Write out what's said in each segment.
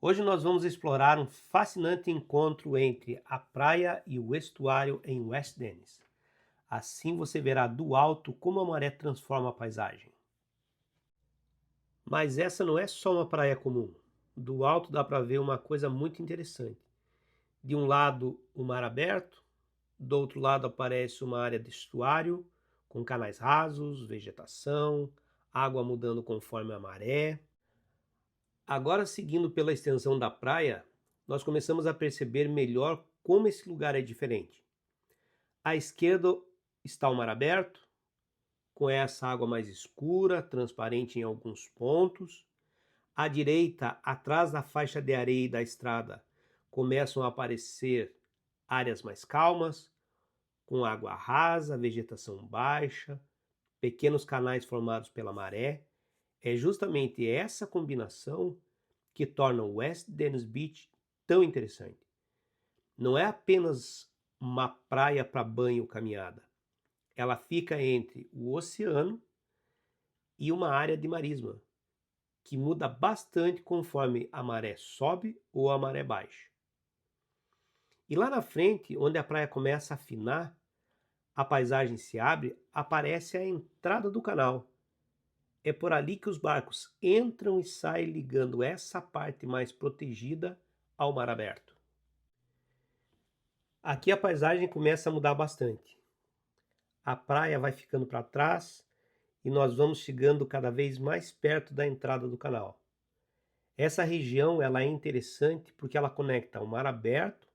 Hoje nós vamos explorar um fascinante encontro entre a praia e o estuário em West Dennis. Assim você verá do alto como a maré transforma a paisagem. Mas essa não é só uma praia comum. Do alto dá para ver uma coisa muito interessante. De um lado, o mar aberto, do outro lado aparece uma área de estuário, com canais rasos, vegetação, água mudando conforme a maré. Agora, seguindo pela extensão da praia, nós começamos a perceber melhor como esse lugar é diferente. À esquerda está o mar aberto, com essa água mais escura, transparente em alguns pontos. À direita, atrás da faixa de areia e da estrada, começam a aparecer áreas mais calmas, com água rasa, vegetação baixa, pequenos canais formados pela maré. É justamente essa combinação que torna o West Dennis Beach tão interessante. Não é apenas uma praia para banho ou caminhada. Ela fica entre o oceano e uma área de marisma, que muda bastante conforme a maré sobe ou a maré baixa. E lá na frente, onde a praia começa a afinar, a paisagem se abre, aparece a entrada do canal. É por ali que os barcos entram e saem ligando essa parte mais protegida ao mar aberto. Aqui a paisagem começa a mudar bastante. A praia vai ficando para trás e nós vamos chegando cada vez mais perto da entrada do canal. Essa região ela é interessante porque ela conecta o mar aberto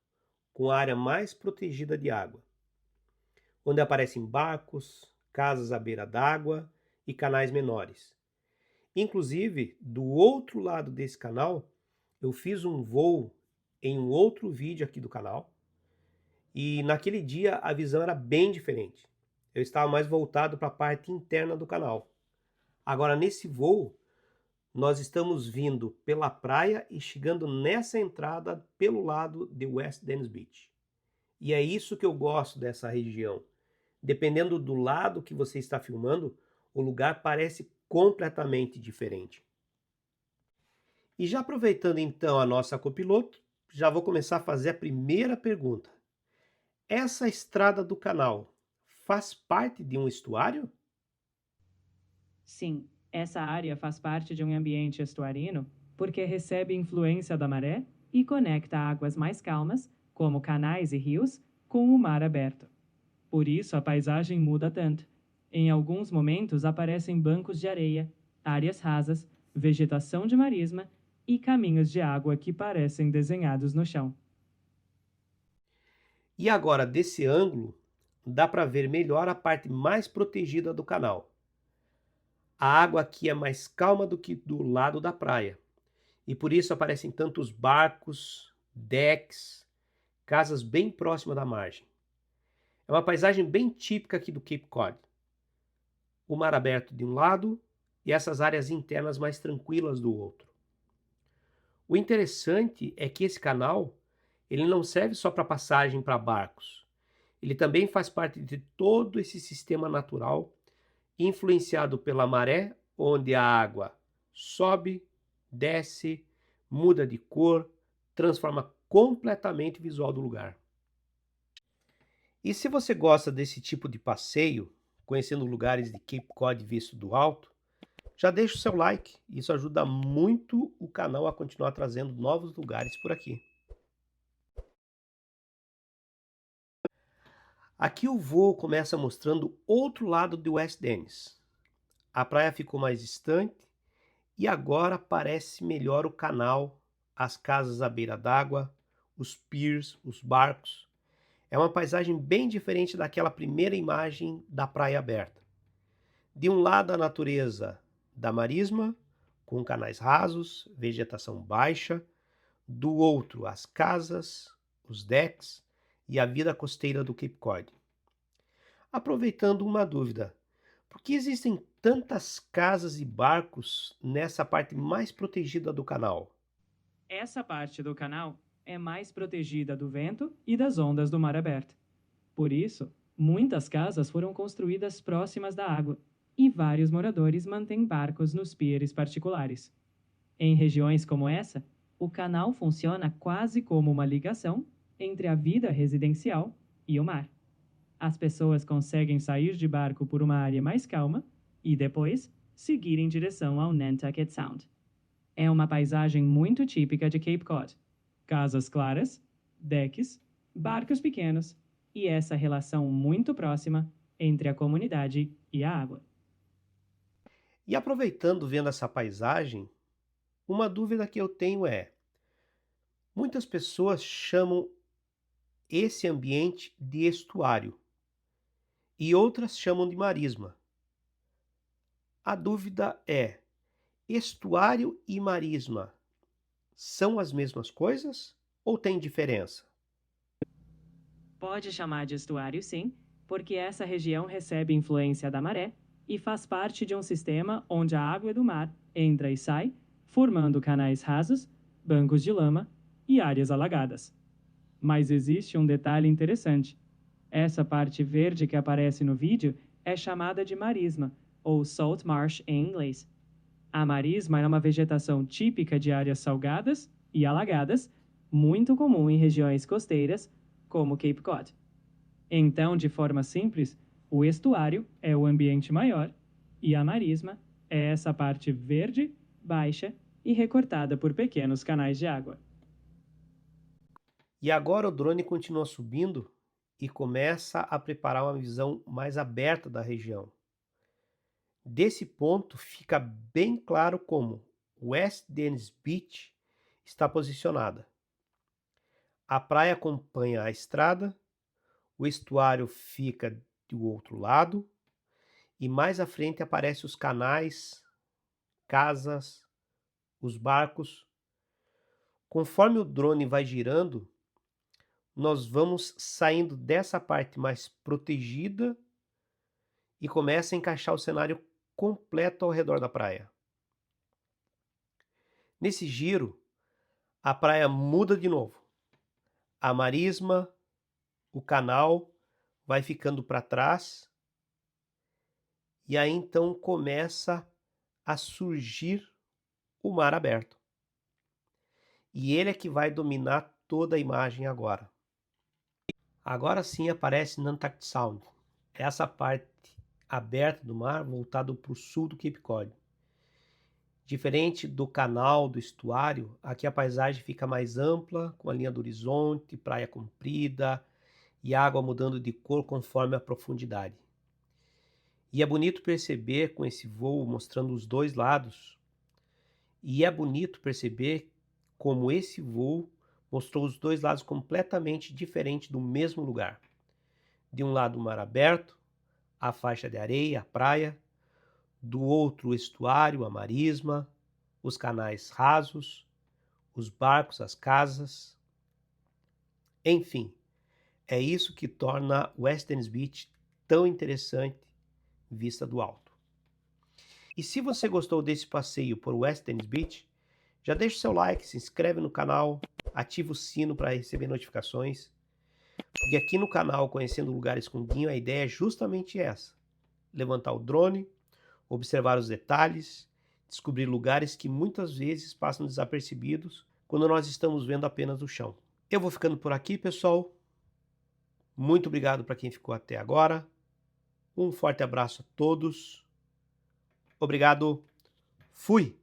com a área mais protegida de água, onde aparecem barcos, casas à beira d'água e canais menores. Inclusive, do outro lado desse canal, eu fiz um voo em um outro vídeo aqui do canal, e naquele dia a visão era bem diferente. Eu estava mais voltado para a parte interna do canal. Agora, nesse voo, nós estamos vindo pela praia e chegando nessa entrada pelo lado de West Dennis Beach. E é isso que eu gosto dessa região. Dependendo do lado que você está filmando, o lugar parece completamente diferente. E já aproveitando então a nossa copiloto, já vou começar a fazer a primeira pergunta. Essa estrada do canal faz parte de um estuário? Sim, essa área faz parte de um ambiente estuarino porque recebe influência da maré e conecta águas mais calmas, como canais e rios, com o mar aberto. Por isso a paisagem muda tanto. Em alguns momentos aparecem bancos de areia, áreas rasas, vegetação de marisma e caminhos de água que parecem desenhados no chão. E agora, desse ângulo, dá para ver melhor a parte mais protegida do canal. A água aqui é mais calma do que do lado da praia, e por isso aparecem tantos barcos, decks, casas bem próximas da margem. É uma paisagem bem típica aqui do Cape Cod. O mar aberto de um lado e essas áreas internas mais tranquilas do outro. O interessante é que esse canal, ele não serve só para passagem para barcos. Ele também faz parte de todo esse sistema natural influenciado pela maré, onde a água sobe, desce, muda de cor, transforma completamente o visual do lugar. E se você gosta desse tipo de passeio, conhecendo lugares de Cape Cod visto do alto, já deixa o seu like, isso ajuda muito o canal a continuar trazendo novos lugares por aqui. Aqui o voo começa mostrando outro lado de West Dennis. A praia ficou mais distante e agora parece melhor o canal, as casas à beira d'água, os piers, os barcos. É uma paisagem bem diferente daquela primeira imagem da praia aberta. De um lado a natureza da marisma, com canais rasos, vegetação baixa, do outro as casas, os decks e a vida costeira do Cape Cod. Aproveitando uma dúvida, por que existem tantas casas e barcos nessa parte mais protegida do canal? Essa parte do canal é mais protegida do vento e das ondas do mar aberto. Por isso, muitas casas foram construídas próximas da água e vários moradores mantêm barcos nos piers particulares. Em regiões como essa, O canal funciona quase como uma ligação entre a vida residencial e o mar. As pessoas conseguem sair de barco por uma área mais calma e depois seguir em direção ao Nantucket Sound. É uma paisagem muito típica de Cape Cod. Casas claras, decks, barcos pequenos e essa relação muito próxima entre a comunidade e a água. E aproveitando vendo essa paisagem, uma dúvida que eu tenho é: muitas pessoas chamam esse ambiente de estuário e outras chamam de marisma. A dúvida é: estuário e marisma são as mesmas coisas ou tem diferença? Pode chamar de estuário, sim, porque essa região recebe influência da maré e faz parte de um sistema onde a água do mar entra e sai, formando canais rasos, bancos de lama e áreas alagadas. Mas existe um detalhe interessante. Essa parte verde que aparece no vídeo é chamada de marisma, ou salt marsh em inglês. A marisma é uma vegetação típica de áreas salgadas e alagadas, muito comum em regiões costeiras, como Cape Cod. Então, de forma simples, o estuário é o ambiente maior e a marisma é essa parte verde, baixa e recortada por pequenos canais de água. E agora o drone continua subindo e começa a preparar uma visão mais aberta da região. Desse ponto fica bem claro como West Dennis Beach está posicionada. A praia acompanha a estrada, o estuário fica do outro lado e mais à frente aparecem os canais, casas, os barcos. Conforme o drone vai girando, nós vamos saindo dessa parte mais protegida e começa a encaixar o cenário completo ao redor da praia. Nesse giro, a praia muda de novo. A marisma, o canal vai ficando para trás e aí então começa a surgir o mar aberto. E ele é que vai dominar toda a imagem agora. Agora sim aparece Nantucket Sound, essa parte aberta do mar voltado para o sul do Cape Cod. Diferente do canal do estuário, aqui a paisagem fica mais ampla, com a linha do horizonte, praia comprida e água mudando de cor conforme a profundidade. E é bonito perceber com esse voo mostrando os dois lados, e é bonito perceber como esse voo mostrou os dois lados completamente diferentes do mesmo lugar. De um lado o mar aberto, a faixa de areia, a praia, do outro o estuário, a marisma, os canais rasos, os barcos, as casas. Enfim, é isso que torna West Dennis Beach tão interessante vista do alto. E se você gostou desse passeio por West Dennis Beach, já deixa o seu like, se inscreve no canal, ativa o sino para receber notificações, porque aqui no canal Conhecendo Lugares com Guinho a ideia é justamente essa: levantar o drone, observar os detalhes, descobrir lugares que muitas vezes passam desapercebidos quando nós estamos vendo apenas o chão. Eu vou ficando por aqui, pessoal. Muito obrigado para quem ficou até agora. Um forte abraço a todos. Obrigado. Fui!